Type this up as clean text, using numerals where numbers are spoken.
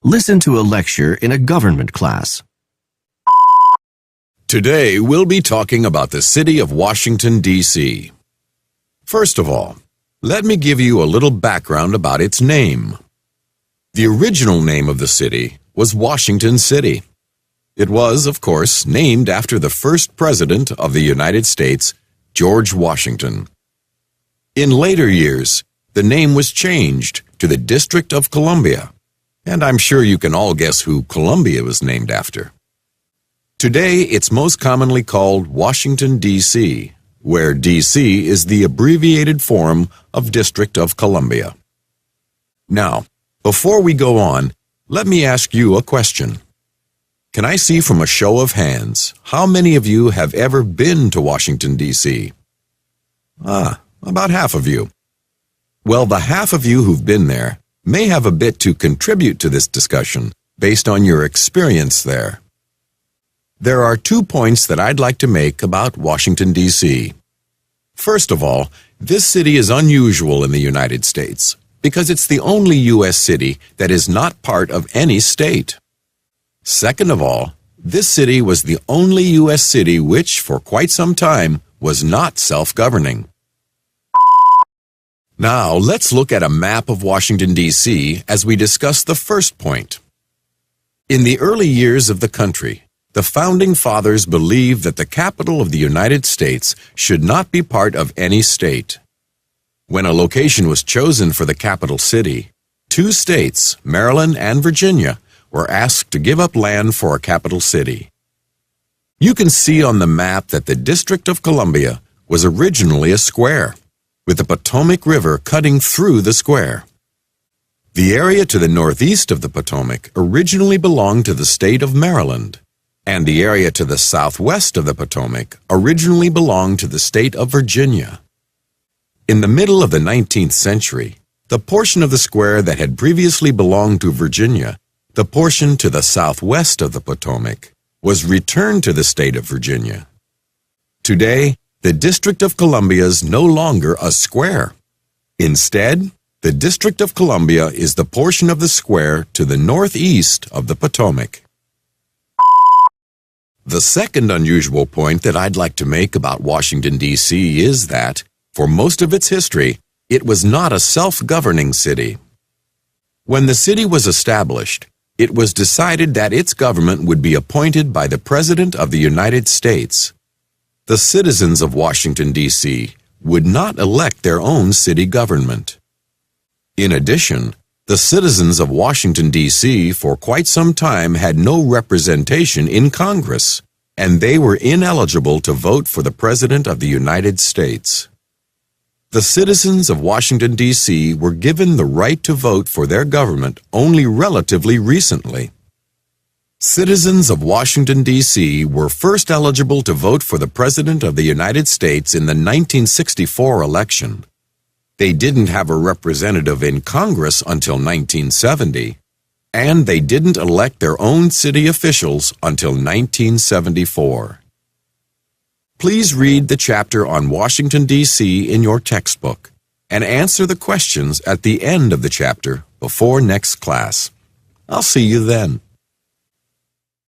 Listen to a lecture in a government class. Today, we'll be talking about the city of Washington, D.C. First of all, let me give you a little background about its name. The original name of the city was Washington City. It was, of course, named after the first president of the United States, George Washington. In later years, the name was changed to the District of Columbia, and I'm sure you can all guess who Columbia was named after. Today, it's most commonly called Washington, D.C., where D.C. is the abbreviated form of District of Columbia. Now, before we go on, let me ask you a question. Can I see from a show of hands how many of you have ever been to Washington, D.C.? About half of you. Well, the half of you who've been there may have a bit to contribute to this discussion based on your experience there. There are 2 points that I'd like to make about Washington, D.C. First of all, this city is unusual in the United States because it's the only U.S. city that is not part of any state. Second of all, this city was the only U.S. city which, for quite some time, was not self-governing. Now, let's look at a map of Washington, D.C. as we discuss the first point. In the early years of the country, the Founding Fathers believed that the capital of the United States should not be part of any state. When a location was chosen for the capital city, 2 states, Maryland and Virginia, were asked to give up land for a capital city. You can see on the map that the District of Columbia was originally a square, with the Potomac River cutting through the square. The area to the northeast of the Potomac originally belonged to the state of Maryland, and the area to the southwest of the Potomac originally belonged to the state of Virginia. In the middle of the 19th century, the portion of the square that had previously belonged to Virginia, the portion to the southwest of the Potomac, was returned to the state of Virginia. Today, the District of Columbia is no longer a square. Instead, the District of Columbia is the portion of the square to the northeast of the Potomac. The second unusual point that I'd like to make about Washington, D.C. is that, for most of its history, it was not a self-governing city. When the city was established, it was decided that its government would be appointed by the President of the United States. The citizens of Washington, D.C. would not elect their own city government. In addition, the citizens of Washington, D.C. for quite some time had no representation in Congress, and they were ineligible to vote for the President of the United States. The citizens of Washington, D.C. were given the right to vote for their government only relatively recently. Citizens of Washington, D.C. were first eligible to vote for the President of the United States in the 1964 election. They didn't have a representative in Congress until 1970, and they didn't elect their own city officials until 1974. Please read the chapter on Washington, D.C. in your textbook and answer the questions at the end of the chapter before next class. I'll see you then.